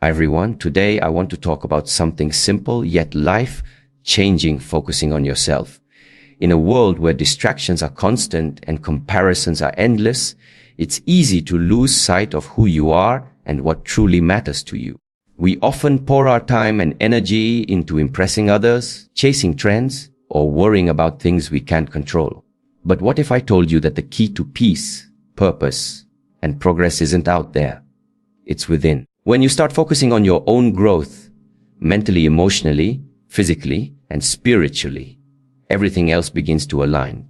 Hi everyone, today I want to talk about something simple yet life-changing, focusing on yourself. In a world where distractions are constant and comparisons are endless, it's easy to lose sight of who you are and what truly matters to you. We often pour our time and energy into impressing others, chasing trends, or worrying about things we can't control. But what if I told you that the key to peace, purpose, and progress isn't out there? It's within. When you start focusing on your own growth, mentally, emotionally, physically, and spiritually, everything else begins to align.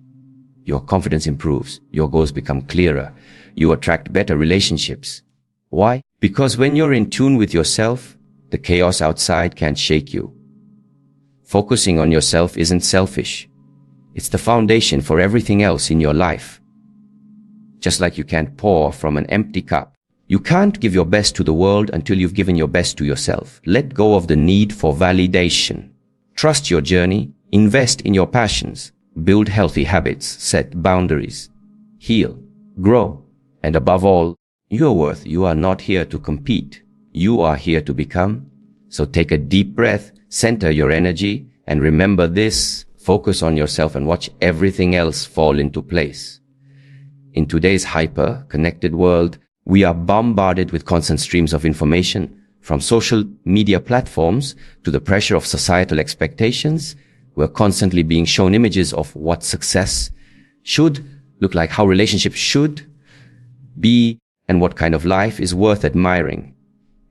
Your confidence improves, your goals become clearer, you attract better relationships. Why? Because when you're in tune with yourself, the chaos outside can't shake you. Focusing on yourself isn't selfish. It's the foundation for everything else in your life. Just like you can't pour from an empty cup, you can't give your best to the world until you've given your best to yourself. Let go of the need for validation. Trust your journey, invest in your passions, build healthy habits, set boundaries, heal, grow, and above all, your worth. You are not here to compete. You are here to become. So take a deep breath, center your energy, and remember this: focus on yourself and watch everything else fall into place. In today's hyper-connected world, we are bombarded with constant streams of information, from social media platforms to the pressure of societal expectations. We're constantly being shown images of what success should look like, how relationships should be, and what kind of life is worth admiring.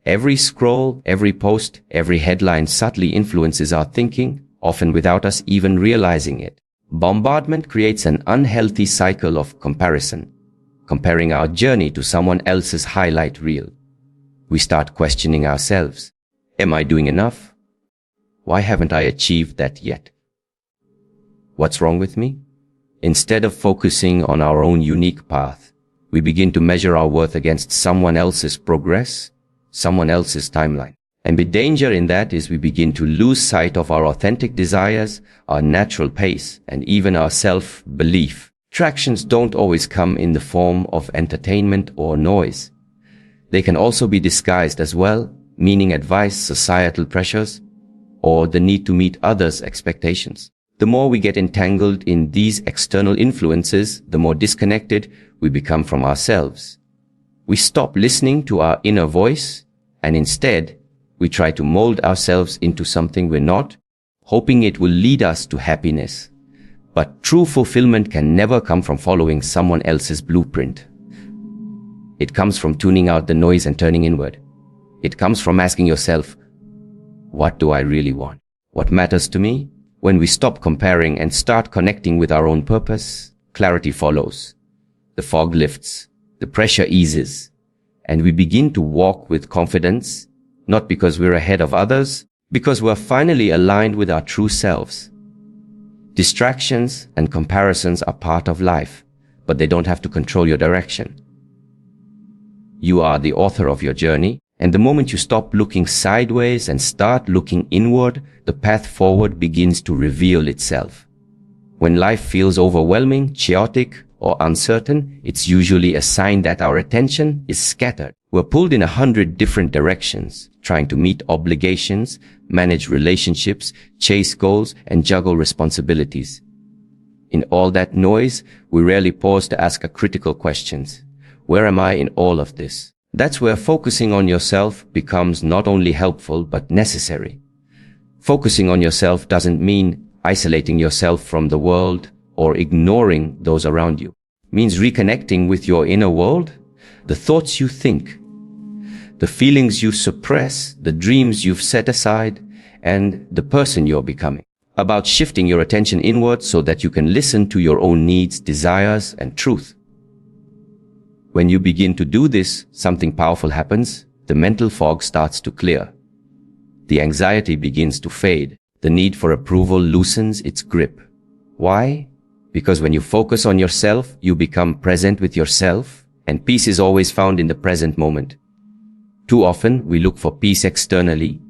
Every scroll, every post, every headline subtly influences our thinking, often without us even realizing it. Bombardment creates an unhealthy cycle of comparison, comparing our journey to someone else's highlight reel. We start questioning ourselves. Am I doing enough? Why haven't I achieved that yet? What's wrong with me? Instead of focusing on our own unique path, we begin to measure our worth against someone else's progress, someone else's timeline. And the danger in that is we begin to lose sight of our authentic desires, our natural pace, and even our self-belief. Distractions don't always come in the form of entertainment or noise. They can also be disguised as well, meaning advice, societal pressures, or the need to meet others' expectations. The more we get entangled in these external influences, the more disconnected we become from ourselves. We stop listening to our inner voice, and instead, we try to mold ourselves into something we're not, hoping it will lead us to happiness. But true fulfillment can never come from following someone else's blueprint. It comes from tuning out the noise and turning inward. It comes from asking yourself, what do I really want? What matters to me? When we stop comparing and start connecting with our own purpose, clarity follows. The fog lifts, the pressure eases, and we begin to walk with confidence, not because we're ahead of others, because we're finally aligned with our true selves. Distractions and comparisons are part of life, but they don't have to control your direction. You are the author of your journey, and the moment you stop looking sideways and start looking inward, the path forward begins to reveal itself. When life feels overwhelming, chaotic, or uncertain, it's usually a sign that our attention is scattered. We're pulled in 100 different directions, trying to meet obligations, manage relationships, chase goals, and juggle responsibilities. In all that noise, we rarely pause to ask critical questions. Where am I in all of this? That's where focusing on yourself becomes not only helpful, but necessary. Focusing on yourself doesn't mean isolating yourself from the world or ignoring those around you. It means reconnecting with your inner world, the thoughts you think, the feelings you suppress, the dreams you've set aside, and the person you're becoming. About shifting your attention inward so that you can listen to your own needs, desires, and truth. When you begin to do this, something powerful happens. The mental fog starts to clear. The anxiety begins to fade. The need for approval loosens its grip. Why? Because when you focus on yourself, you become present with yourself, and peace is always found in the present moment. Too often, we look for peace externally,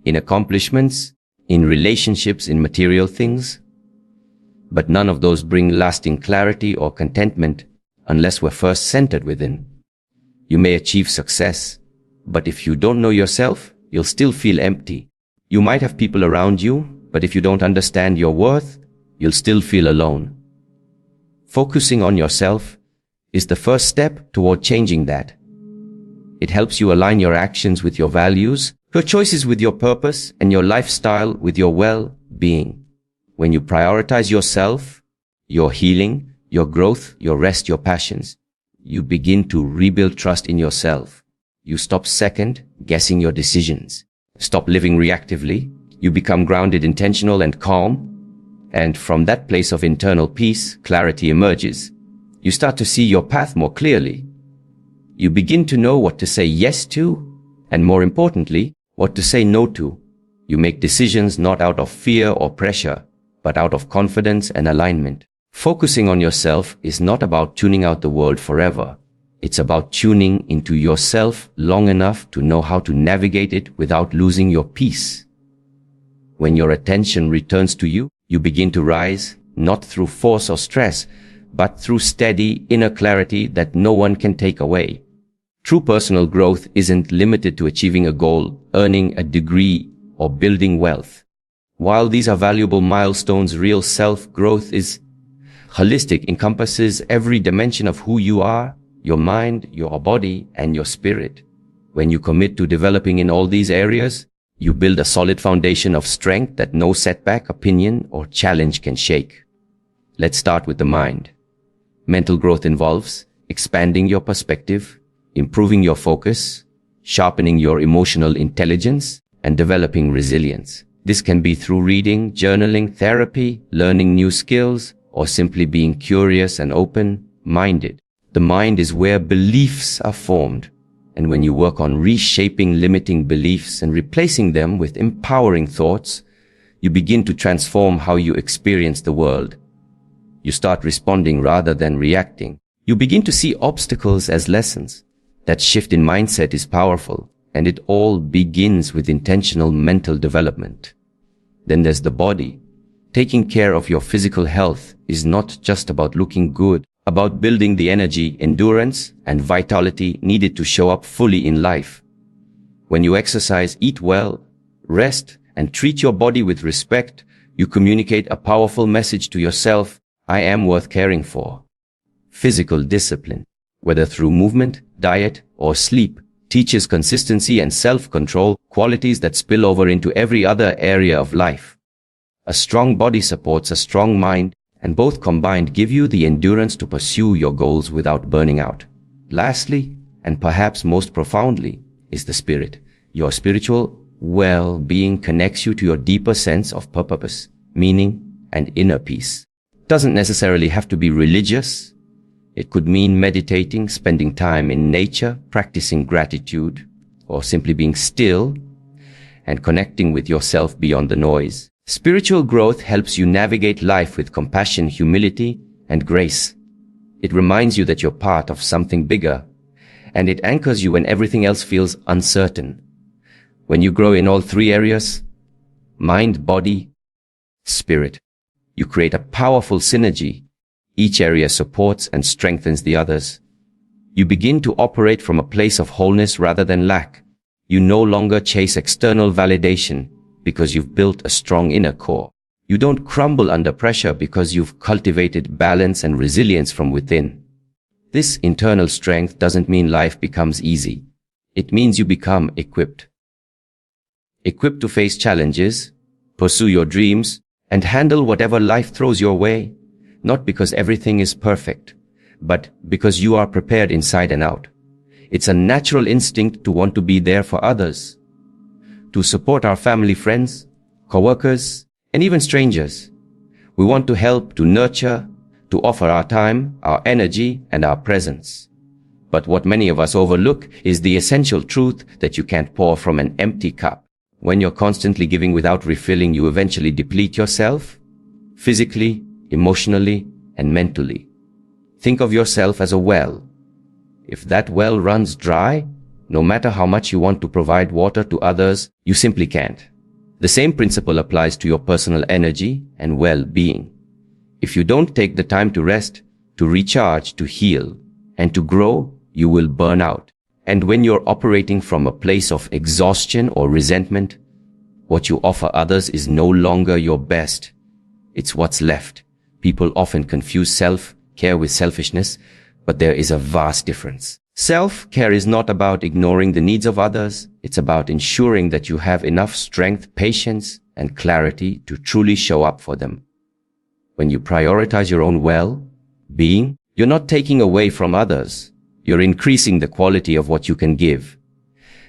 in accomplishments, in relationships, in material things. But none of those bring lasting clarity or contentment unless we're first centered within. You may achieve success, But if you don't know yourself, you'll still feel empty. You might have people around you, but if you don't understand your worth, you'll still feel alone. Focusing on yourself is the first step toward changing that. It helps you align your actions with your values, your choices with your purpose, and your lifestyle with your well-being. When you prioritize yourself, your healing, your growth, your rest, your passions, you begin to rebuild trust in yourself. You stop second-guessing your decisions. Stop living reactively. You become grounded, intentional, and calm. And from that place of internal peace, clarity emerges. You start to see your path more clearly. You begin to know what to say yes to, and more importantly, what to say no to. You make decisions not out of fear or pressure, but out of confidence and alignment. Focusing on yourself is not about tuning out the world forever. It's about tuning into yourself long enough to know how to navigate it without losing your peace. When your attention returns to you, you begin to rise, not through force or stress, but through steady inner clarity that no one can take away. True personal growth isn't limited to achieving a goal, earning a degree, or building wealth. While these are valuable milestones, real self-growth is holistic, encompasses every dimension of who you are, your mind, your body, and your spirit. When you commit to developing in all these areas, you build a solid foundation of strength that no setback, opinion, or challenge can shake. Let's start with the mind. Mental growth involves expanding your perspective, improving your focus, sharpening your emotional intelligence, and developing resilience. This can be through reading, journaling, therapy, learning new skills, or simply being curious and open-minded. The mind is where beliefs are formed, and when you work on reshaping limiting beliefs and replacing them with empowering thoughts, you begin to transform how you experience the world. You start responding rather than reacting. You begin to see obstacles as lessons. That shift in mindset is powerful, and it all begins with intentional mental development. Then there's the body. Taking care of your physical health is not just about looking good, about building the energy, endurance, and vitality needed to show up fully in life. When you exercise, eat well, rest, and treat your body with respect, you communicate a powerful message to yourself: I am worth caring for. Physical discipline, whether through movement, diet, or sleep, teaches consistency and self-control, qualities that spill over into every other area of life. A strong body supports a strong mind, and both combined give you the endurance to pursue your goals without burning out. Lastly, and perhaps most profoundly, is the spirit. Your spiritual well-being connects you to your deeper sense of purpose, meaning, and inner peace. It doesn't necessarily have to be religious. It could mean meditating, spending time in nature, practicing gratitude, or simply being still and connecting with yourself beyond the noise. Spiritual growth helps you navigate life with compassion, humility, and grace. It reminds you that you're part of something bigger, and it anchors you when everything else feels uncertain. When you grow in all three areas, mind, body, spirit, you create a powerful synergy. Each area supports and strengthens the others. You begin to operate from a place of wholeness rather than lack. You no longer chase external validation because you've built a strong inner core. You don't crumble under pressure because you've cultivated balance and resilience from within. This internal strength doesn't mean life becomes easy. It means you become equipped. Equipped to face challenges, pursue your dreams, and handle whatever life throws your way, not because everything is perfect, but because you are prepared inside and out. It's a natural instinct to want to be there for others, to support our family, friends, co-workers, and even strangers. We want to help, to nurture, to offer our time, our energy, and our presence. But what many of us overlook is the essential truth that you can't pour from an empty cup. When you're constantly giving without refilling, you eventually deplete yourself, physically, emotionally, and mentally. Think of yourself as a well. If that well runs dry, no matter how much you want to provide water to others, you simply can't. The same principle applies to your personal energy and well-being. If you don't take the time to rest, to recharge, to heal, and to grow, you will burn out. And when you're operating from a place of exhaustion or resentment, what you offer others is no longer your best. It's what's left. People often confuse self-care with selfishness, but there is a vast difference. Self-care is not about ignoring the needs of others. It's about ensuring that you have enough strength, patience, and clarity to truly show up for them. When you prioritize your own well-being, you're not taking away from others. You're increasing the quality of what you can give.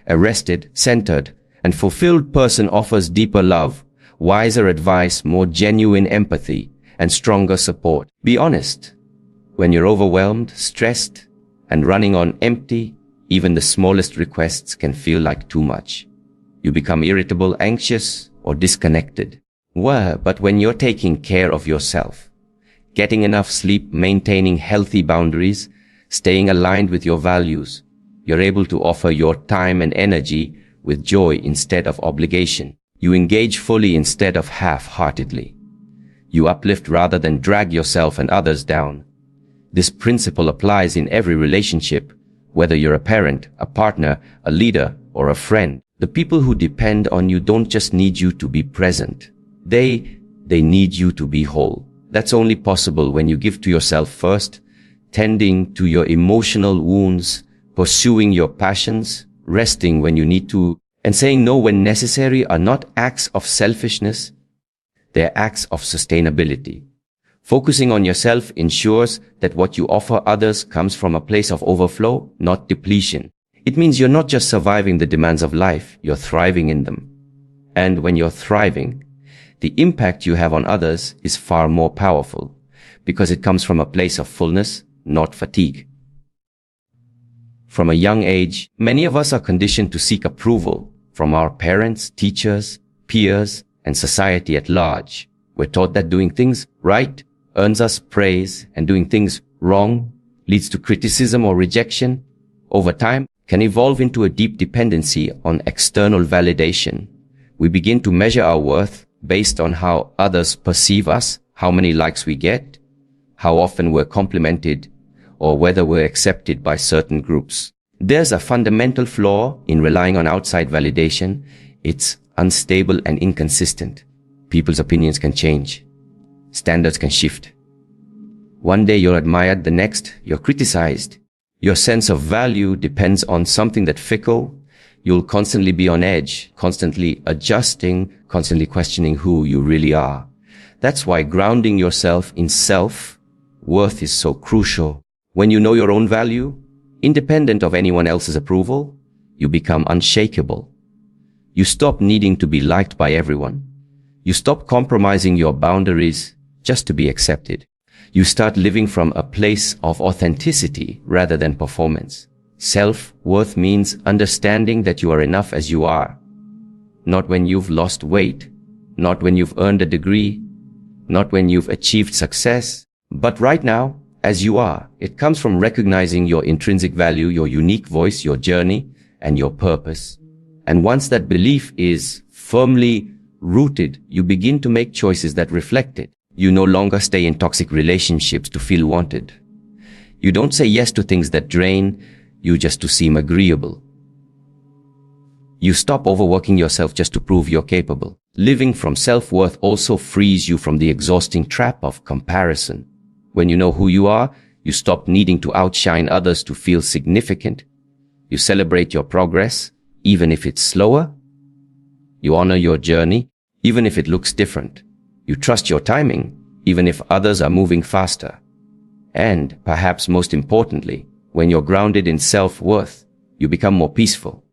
A rested, centered, and fulfilled person offers deeper love, wiser advice, more genuine empathy, and stronger support. Be honest. When you're overwhelmed, stressed, and running on empty, even the smallest requests can feel like too much. You become irritable, anxious, or disconnected. But when you're taking care of yourself, getting enough sleep, maintaining healthy boundaries, staying aligned with your values, you're able to offer your time and energy with joy instead of obligation. You engage fully instead of half-heartedly. You uplift rather than drag yourself and others down. This principle applies in every relationship, whether you're a parent, a partner, a leader, or a friend. The people who depend on you don't just need you to be present. They need you to be whole. That's only possible when you give to yourself first, tending to your emotional wounds, pursuing your passions, resting when you need to, and saying no when necessary are not acts of selfishness. They're acts of sustainability. Focusing on yourself ensures that what you offer others comes from a place of overflow, not depletion. It means you're not just surviving the demands of life, you're thriving in them. And when you're thriving, the impact you have on others is far more powerful because it comes from a place of fullness, not fatigue. From a young age, many of us are conditioned to seek approval from our parents, teachers, peers, and society at large. We're taught that doing things right earns us praise and doing things wrong leads to criticism or rejection. Over time, can evolve into a deep dependency on external validation. We begin to measure our worth based on how others perceive us, how many likes we get, how often we're complimented, or whether we're accepted by certain groups. There's a fundamental flaw in relying on outside validation. It's unstable and inconsistent. People's opinions can change. Standards can shift. One day you're admired, the next you're criticized. Your sense of value depends on something that's fickle. You'll constantly be on edge, constantly adjusting, constantly questioning who you really are. That's why grounding yourself in self-worth is so crucial. When you know your own value, independent of anyone else's approval, you become unshakable. You stop needing to be liked by everyone. You stop compromising your boundaries just to be accepted. You start living from a place of authenticity rather than performance. Self-worth means understanding that you are enough as you are. Not when you've lost weight, not when you've earned a degree, not when you've achieved success, but right now, as you are. It comes from recognizing your intrinsic value, your unique voice, your journey, and your purpose. And once that belief is firmly rooted, you begin to make choices that reflect it. You no longer stay in toxic relationships to feel wanted. You don't say yes to things that drain you just to seem agreeable. You stop overworking yourself just to prove you're capable. Living from self-worth also frees you from the exhausting trap of comparison. When you know who you are, you stop needing to outshine others to feel significant. You celebrate your progress, even if it's slower. You honor your journey, even if it looks different. You trust your timing, even if others are moving faster. And, perhaps most importantly, when you're grounded in self-worth, you become more peaceful.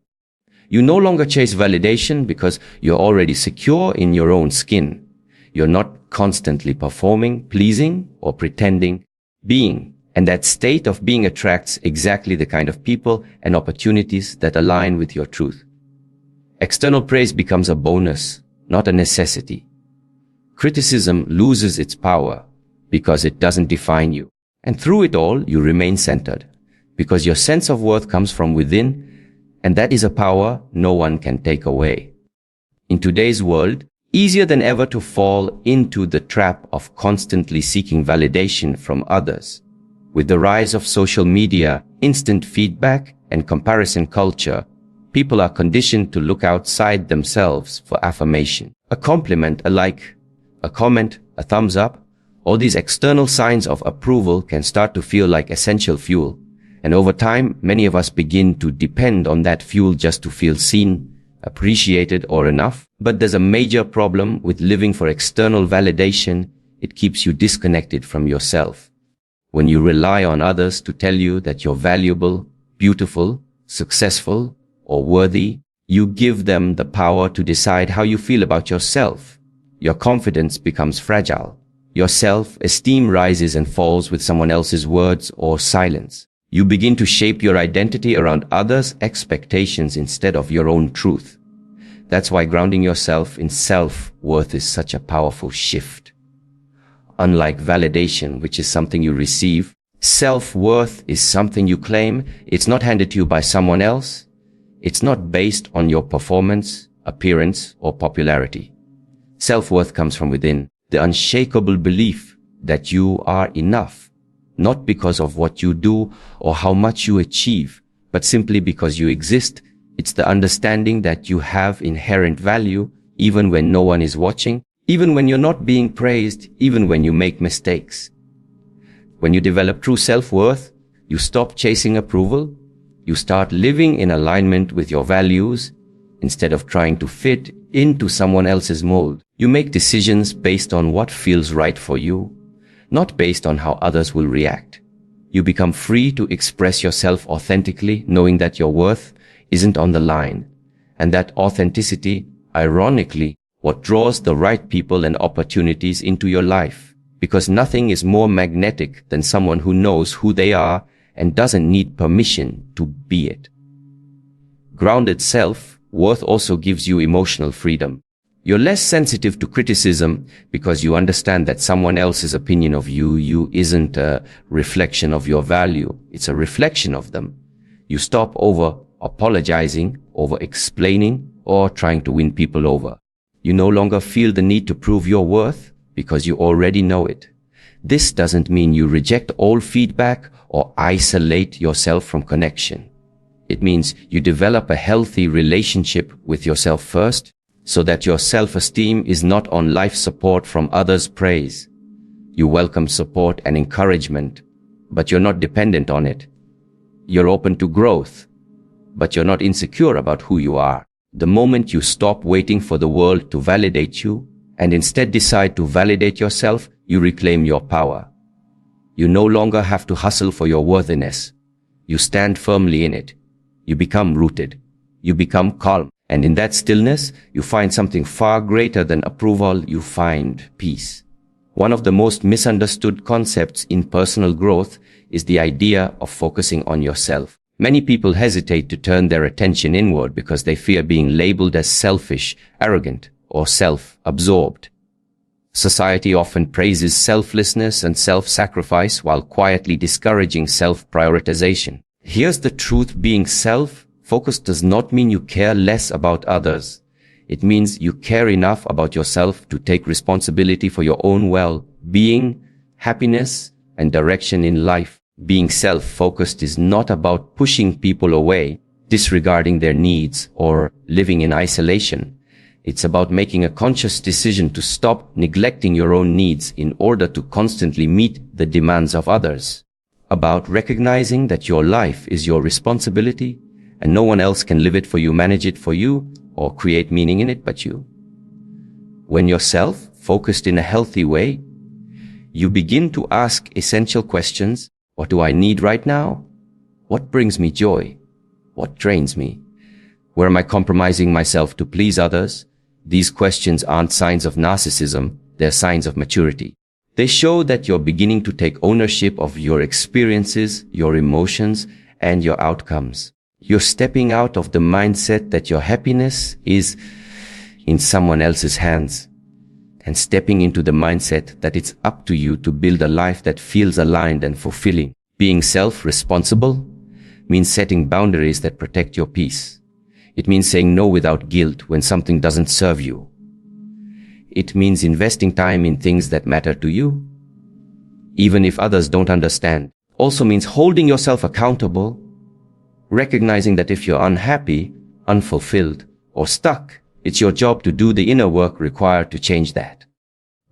You no longer chase validation because you're already secure in your own skin. You're not constantly performing, pleasing, or pretending, being. And that state of being attracts exactly the kind of people and opportunities that align with your truth. External praise becomes a bonus, not a necessity. Criticism loses its power because it doesn't define you. And through it all, you remain centered because your sense of worth comes from within, and that is a power no one can take away. In today's world, easier than ever to fall into the trap of constantly seeking validation from others. With the rise of social media, instant feedback, and comparison culture, people are conditioned to look outside themselves for affirmation. A compliment, a like, a comment, a thumbs up, all these external signs of approval can start to feel like essential fuel. And over time, many of us begin to depend on that fuel just to feel seen, appreciated, or enough. But there's a major problem with living for external validation. It keeps you disconnected from yourself. When you rely on others to tell you that you're valuable, beautiful, successful, or worthy, you give them the power to decide how you feel about yourself. Your confidence becomes fragile. Your self-esteem rises and falls with someone else's words or silence. You begin to shape your identity around others' expectations instead of your own truth. That's why grounding yourself in self-worth is such a powerful shift. Unlike validation, which is something you receive, self-worth is something you claim. It's not handed to you by someone else. It's not based on your performance, appearance, or popularity. Self-worth comes from within, the unshakable belief that you are enough, not because of what you do or how much you achieve, but simply because you exist. It's the understanding that you have inherent value even when no one is watching, even when you're not being praised, even when you make mistakes. When you develop true self-worth, you stop chasing approval. You start living in alignment with your values instead of trying to fit into someone else's mold. You make decisions based on what feels right for you, not based on how others will react. You become free to express yourself authentically, knowing that your worth isn't on the line. And that authenticity, ironically, what draws the right people and opportunities into your life. Because nothing is more magnetic than someone who knows who they are and doesn't need permission to be it. Grounded self-worth also gives you emotional freedom. You're less sensitive to criticism because you understand that someone else's opinion of you isn't a reflection of your value. It's a reflection of them. You stop over apologizing, over explaining, or trying to win people over. You no longer feel the need to prove your worth because you already know it. This doesn't mean you reject all feedback or isolate yourself from connection. It means you develop a healthy relationship with yourself first, so that your self-esteem is not on life support from others' praise. You welcome support and encouragement, but you're not dependent on it. You're open to growth, but you're not insecure about who you are. The moment you stop waiting for the world to validate you and instead decide to validate yourself, you reclaim your power. You no longer have to hustle for your worthiness. You stand firmly in it. You become rooted. You become calm. And in that stillness, you find something far greater than approval. You find peace. One of the most misunderstood concepts in personal growth is the idea of focusing on yourself. Many people hesitate to turn their attention inward because they fear being labeled as selfish, arrogant, or self-absorbed. Society often praises selflessness and self-sacrifice while quietly discouraging self-prioritization. Here's the truth: being self-focused does not mean you care less about others. It means you care enough about yourself to take responsibility for your own well-being, happiness, and direction in life. Being self-focused is not about pushing people away, disregarding their needs, or living in isolation. It's about making a conscious decision to stop neglecting your own needs in order to constantly meet the demands of others. About recognizing that your life is your responsibility and no one else can live it for you, manage it for you, or create meaning in it but you. When you're self-focused in a healthy way, you begin to ask essential questions. What do I need right now? What brings me joy? What drains me? Where am I compromising myself to please others? These questions aren't signs of narcissism, they're signs of maturity. They show that you're beginning to take ownership of your experiences, your emotions, and your outcomes. You're stepping out of the mindset that your happiness is in someone else's hands, and stepping into the mindset that it's up to you to build a life that feels aligned and fulfilling. Being self-responsible means setting boundaries that protect your peace. It means saying no without guilt when something doesn't serve you. It means investing time in things that matter to you, even if others don't understand. also means holding yourself accountable, recognizing that if you're unhappy, unfulfilled, or stuck, it's your job to do the inner work required to change that.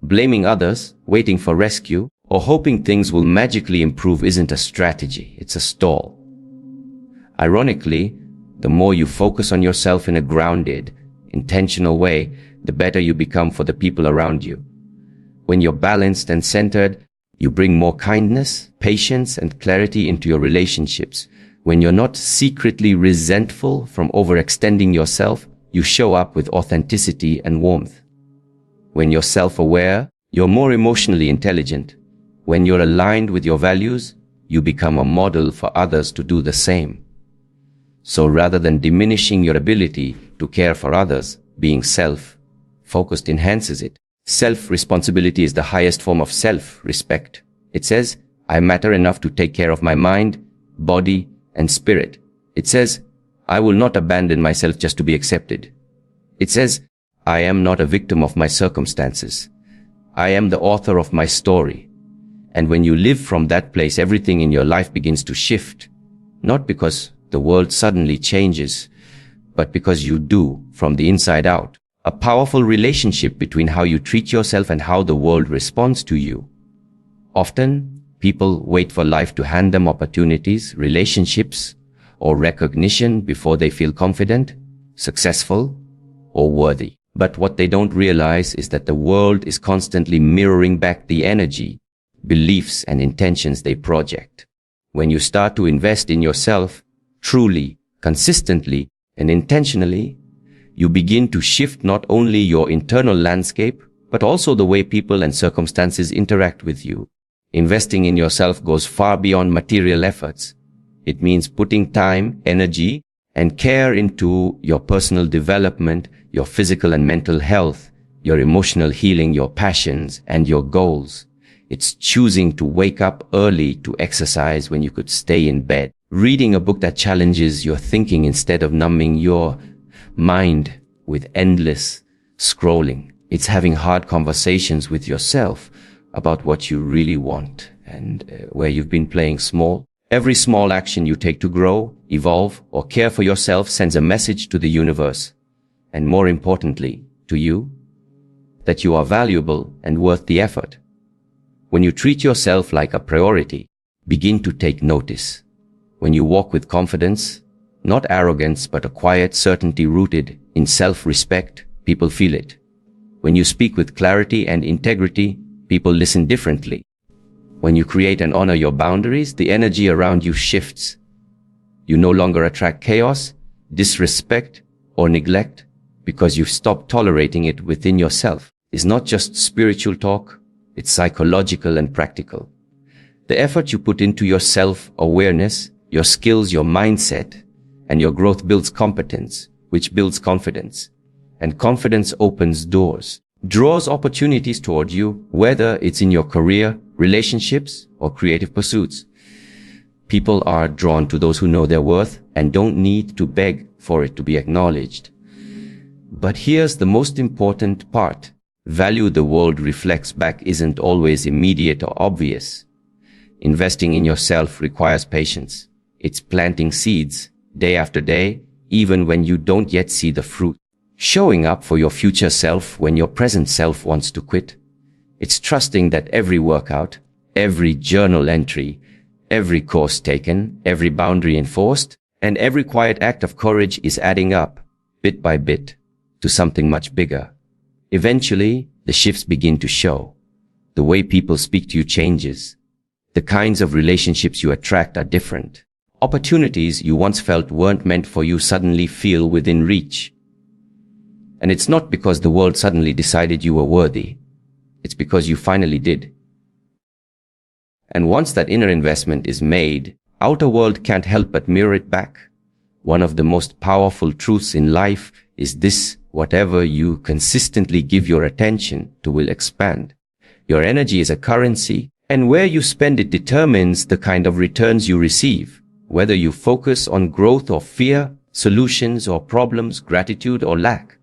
Blaming others, waiting for rescue, or hoping things will magically improve isn't a strategy, it's a stall. Ironically, the more you focus on yourself in a grounded, intentional way, the better you become for the people around you. When you're balanced and centered, you bring more kindness, patience, and clarity into your relationships. When you're not secretly resentful from overextending yourself, you show up with authenticity and warmth. When you're self-aware, you're more emotionally intelligent. When you're aligned with your values, you become a model for others to do the same. So rather than diminishing your ability to care for others, being self-focused enhances it. Self-responsibility is the highest form of self-respect. It says, I matter enough to take care of my mind, body, and spirit. It says, I will not abandon myself just to be accepted. It says, I am not a victim of my circumstances. I am the author of my story. And when you live from that place, everything in your life begins to shift. Not because the world suddenly changes, but because you do from the inside out. A powerful relationship between how you treat yourself and how the world responds to you. Often, people wait for life to hand them opportunities, relationships, or recognition before they feel confident, successful, or worthy. But what they don't realize is that the world is constantly mirroring back the energy, beliefs, and intentions they project. When you start to invest in yourself, truly, consistently, and intentionally, you begin to shift not only your internal landscape, but also the way people and circumstances interact with you. Investing in yourself goes far beyond material efforts. It means putting time, energy, and care into your personal development, your physical and mental health, your emotional healing, your passions, and your goals. It's choosing to wake up early to exercise when you could stay in bed. Reading a book that challenges your thinking instead of numbing your mind with endless scrolling. It's having hard conversations with yourself about what you really want and where you've been playing small. Every small action you take to grow, evolve, or care for yourself sends a message to the universe, and more importantly, to you, that you are valuable and worth the effort. When you treat yourself like a priority, begin to take notice. When you walk with confidence, not arrogance, but a quiet certainty rooted in self-respect, people feel it. When you speak with clarity and integrity, people listen differently. When you create and honor your boundaries, the energy around you shifts. You no longer attract chaos, disrespect, or neglect because you've stopped tolerating it within yourself. It's not just spiritual talk, it's psychological and practical. The effort you put into your self-awareness, your skills, your mindset, and your growth builds competence, which builds confidence. And confidence opens doors, draws opportunities toward you, whether it's in your career, relationships, or creative pursuits. People are drawn to those who know their worth and don't need to beg for it to be acknowledged. But here's the most important part. Value the world reflects back isn't always immediate or obvious. Investing in yourself requires patience. It's planting seeds day after day, even when you don't yet see the fruit. Showing up for your future self when your present self wants to quit. It's trusting that every workout, every journal entry, every course taken, every boundary enforced, and every quiet act of courage is adding up, bit by bit, to something much bigger. Eventually, the shifts begin to show. The way people speak to you changes. The kinds of relationships you attract are different. Opportunities you once felt weren't meant for you suddenly feel within reach. And it's not because the world suddenly decided you were worthy. It's because you finally did. And once that inner investment is made, outer world can't help but mirror it back. One of the most powerful truths in life is this: whatever you consistently give your attention to will expand. Your energy is a currency, and where you spend it determines the kind of returns you receive. Whether you focus on growth or fear, solutions or problems, gratitude or lack,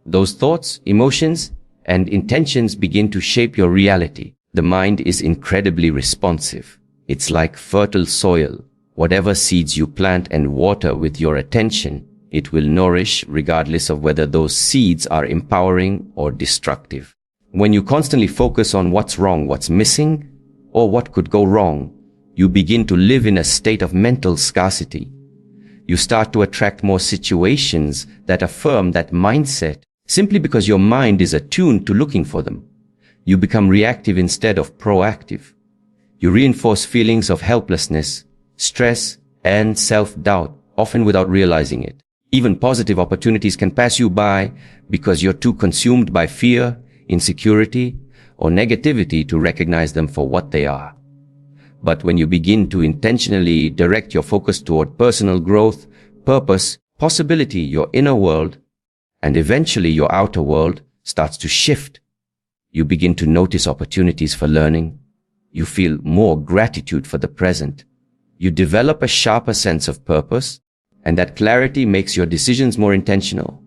those thoughts, emotions, and intentions begin to shape your reality. The mind is incredibly responsive. It's like fertile soil. Whatever seeds you plant and water with your attention, it will nourish regardless of whether those seeds are empowering or destructive. When you constantly focus on what's wrong, what's missing, or what could go wrong, you begin to live in a state of mental scarcity. You start to attract more situations that affirm that mindset simply because your mind is attuned to looking for them. You become reactive instead of proactive. You reinforce feelings of helplessness, stress, and self-doubt, often without realizing it. Even positive opportunities can pass you by because you're too consumed by fear, insecurity, or negativity to recognize them for what they are. But when you begin to intentionally direct your focus toward personal growth, purpose, possibility, your inner world, and eventually your outer world starts to shift. You begin to notice opportunities for learning. You feel more gratitude for the present. You develop a sharper sense of purpose, and that clarity makes your decisions more intentional.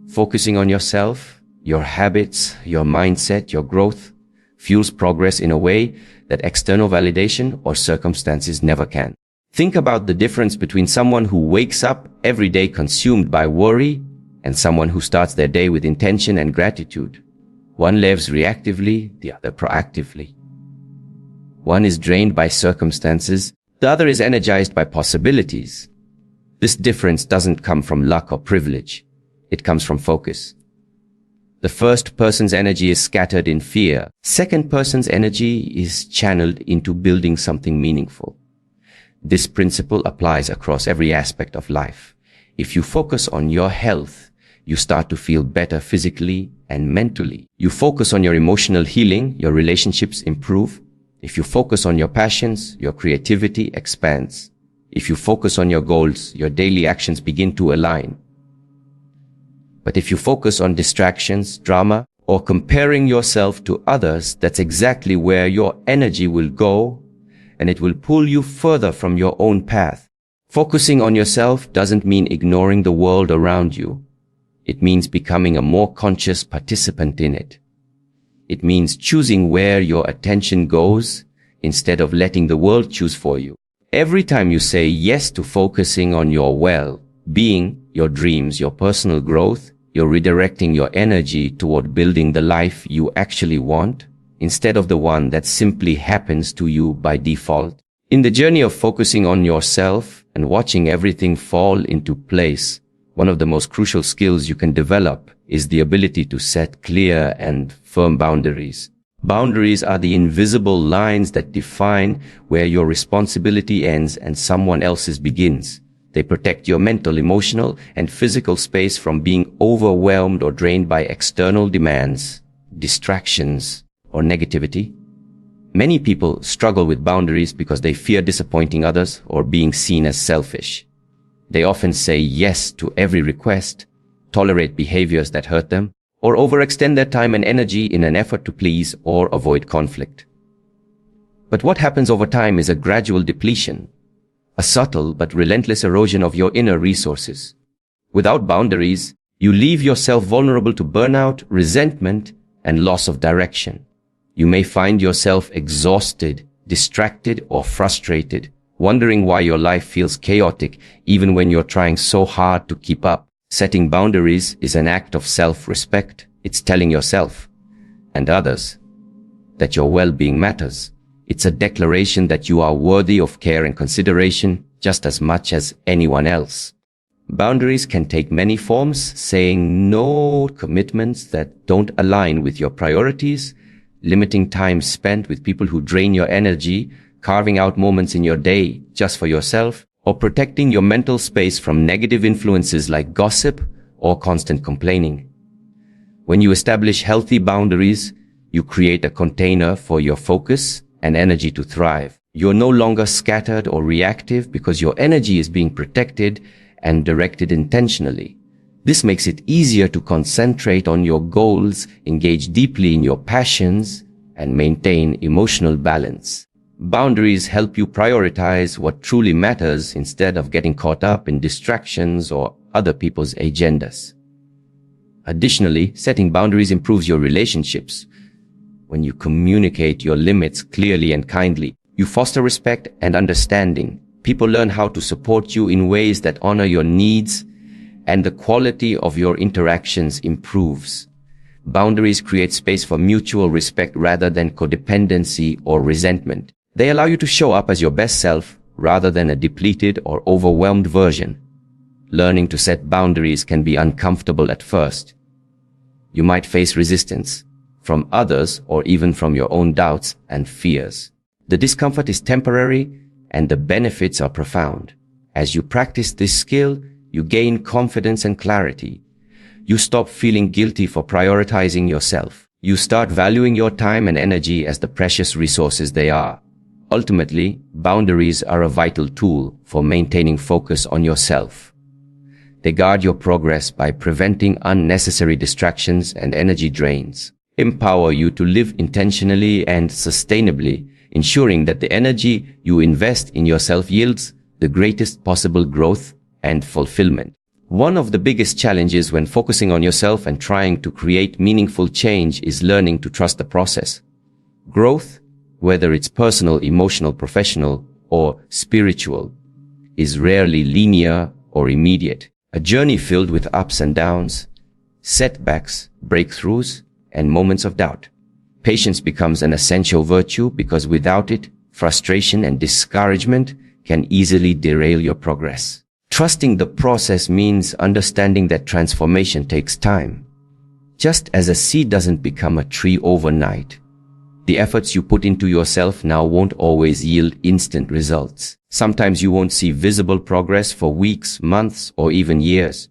Focusing on yourself, your habits, your mindset, your growth, fuels progress in a way that external validation or circumstances never can. Think about the difference between someone who wakes up every day consumed by worry and someone who starts their day with intention and gratitude. One lives reactively, the other proactively. One is drained by circumstances, the other is energized by possibilities. This difference doesn't come from luck or privilege. It comes from focus. The first person's energy is scattered in fear. Second person's energy is channeled into building something meaningful. This principle applies across every aspect of life. If you focus on your health, you start to feel better physically and mentally. You focus on your emotional healing, your relationships improve. If you focus on your passions, your creativity expands. If you focus on your goals, your daily actions begin to align. But if you focus on distractions, drama, or comparing yourself to others, that's exactly where your energy will go, and it will pull you further from your own path. Focusing on yourself doesn't mean ignoring the world around you. It means becoming a more conscious participant in it. It means choosing where your attention goes instead of letting the world choose for you. Every time you say yes to focusing on your well-being, your dreams, your personal growth, you're redirecting your energy toward building the life you actually want instead of the one that simply happens to you by default. In the journey of focusing on yourself and watching everything fall into place, one of the most crucial skills you can develop is the ability to set clear and firm boundaries. Boundaries are the invisible lines that define where your responsibility ends and someone else's begins. They protect your mental, emotional, and physical space from being overwhelmed or drained by external demands, distractions, or negativity. Many people struggle with boundaries because they fear disappointing others or being seen as selfish. They often say yes to every request, tolerate behaviors that hurt them, or overextend their time and energy in an effort to please or avoid conflict. But what happens over time is a gradual depletion, a subtle but relentless erosion of your inner resources. Without boundaries, you leave yourself vulnerable to burnout, resentment, and loss of direction. You may find yourself exhausted, distracted, or frustrated, wondering why your life feels chaotic even when you're trying so hard to keep up. Setting boundaries is an act of self-respect. It's telling yourself and others that your well-being matters. It's a declaration that you are worthy of care and consideration just as much as anyone else. Boundaries can take many forms, saying no to commitments that don't align with your priorities, limiting time spent with people who drain your energy, carving out moments in your day just for yourself, or protecting your mental space from negative influences like gossip or constant complaining. When you establish healthy boundaries, you create a container for your focus and energy to thrive. You're no longer scattered or reactive because your energy is being protected and directed intentionally. This makes it easier to concentrate on your goals, engage deeply in your passions, and maintain emotional balance. Boundaries help you prioritize what truly matters instead of getting caught up in distractions or other people's agendas. Additionally, setting boundaries improves your relationships. When you communicate your limits clearly and kindly, You foster respect and understanding. People learn how to support you in ways that honor your needs, and the quality of your interactions improves. Boundaries create space for mutual respect rather than codependency or resentment. They allow you to show up as your best self rather than a depleted or overwhelmed version. Learning to set boundaries can be uncomfortable at first. You might face resistance from others or even from your own doubts and fears. The discomfort is temporary and the benefits are profound. As you practice this skill, you gain confidence and clarity. You stop feeling guilty for prioritizing yourself. You start valuing your time and energy as the precious resources they are. Ultimately, boundaries are a vital tool for maintaining focus on yourself. They guard your progress by preventing unnecessary distractions and energy drains, empower you to live intentionally and sustainably, ensuring that the energy you invest in yourself yields the greatest possible growth and fulfillment. One of the biggest challenges when focusing on yourself and trying to create meaningful change is learning to trust the process. Growth, whether it's personal, emotional, professional, or spiritual, is rarely linear or immediate. A journey filled with ups and downs, setbacks, breakthroughs, and moments of doubt. Patience becomes an essential virtue because without it, frustration and discouragement can easily derail your progress. Trusting the process means understanding that transformation takes time. Just as a seed doesn't become a tree overnight, the efforts you put into yourself now won't always yield instant results. Sometimes you won't see visible progress for weeks, months, or even years.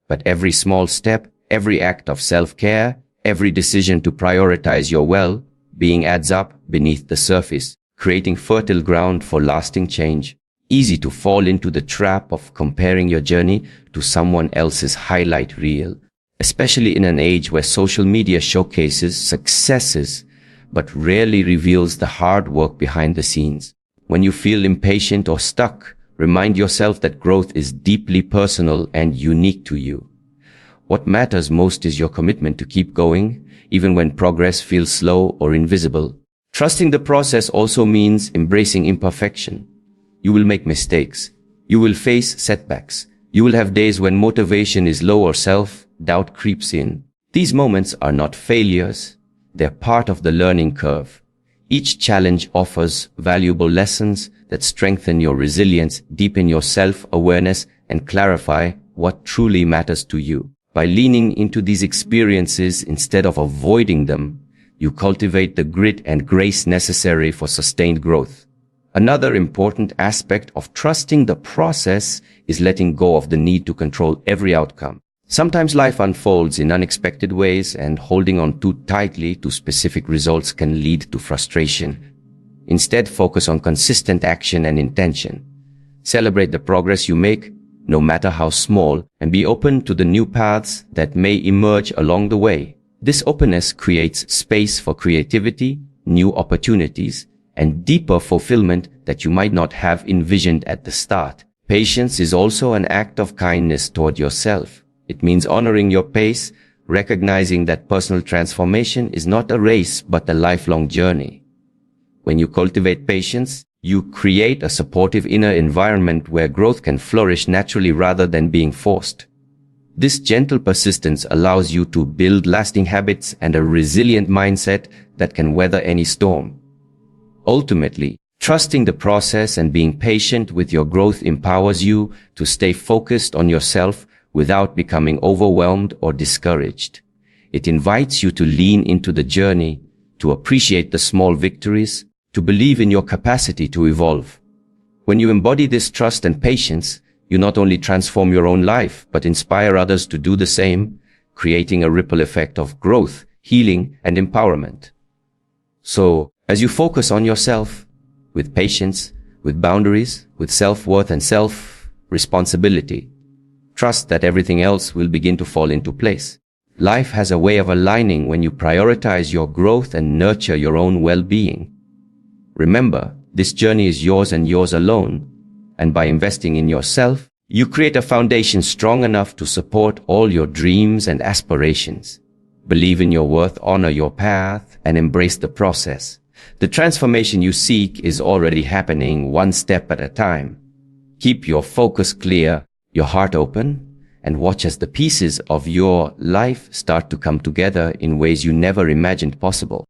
But every small step, every act of self-care, every decision to prioritize your well-being adds up beneath the surface, creating fertile ground for lasting change. Easy to fall into the trap of comparing your journey to someone else's highlight reel, especially in an age where social media showcases successes but rarely reveals the hard work behind the scenes. When you feel impatient or stuck, remind yourself that growth is deeply personal and unique to you. What matters most is your commitment to keep going, even when progress feels slow or invisible. Trusting the process also means embracing imperfection. You will make mistakes. You will face setbacks. You will have days when motivation is low or self-doubt creeps in. These moments are not failures. They're part of the learning curve. Each challenge offers valuable lessons that strengthen your resilience, deepen your self-awareness, and clarify what truly matters to you. By leaning into these experiences instead of avoiding them, you cultivate the grit and grace necessary for sustained growth. Another important aspect of trusting the process is letting go of the need to control every outcome. Sometimes life unfolds in unexpected ways, and holding on too tightly to specific results can lead to frustration. Instead, focus on consistent action and intention. Celebrate the progress you make, no matter how small, and be open to the new paths that may emerge along the way. This openness creates space for creativity, new opportunities, and deeper fulfillment that you might not have envisioned at the start. Patience is also an act of kindness toward yourself. It means honoring your pace, recognizing that personal transformation is not a race but a lifelong journey. When you cultivate patience, you create a supportive inner environment where growth can flourish naturally rather than being forced. This gentle persistence allows you to build lasting habits and a resilient mindset that can weather any storm. Ultimately, trusting the process and being patient with your growth empowers you to stay focused on yourself without becoming overwhelmed or discouraged. It invites you to lean into the journey, to appreciate the small victories, to believe in your capacity to evolve. When you embody this trust and patience, you not only transform your own life, but inspire others to do the same, creating a ripple effect of growth, healing, and empowerment. So, as you focus on yourself, with patience, with boundaries, with self-worth and self-responsibility, trust that everything else will begin to fall into place. Life has a way of aligning when you prioritize your growth and nurture your own well-being. Remember, this journey is yours and yours alone, and by investing in yourself, you create a foundation strong enough to support all your dreams and aspirations. Believe in your worth, honor your path, and embrace the process. The transformation you seek is already happening one step at a time. Keep your focus clear, your heart open, and watch as the pieces of your life start to come together in ways you never imagined possible.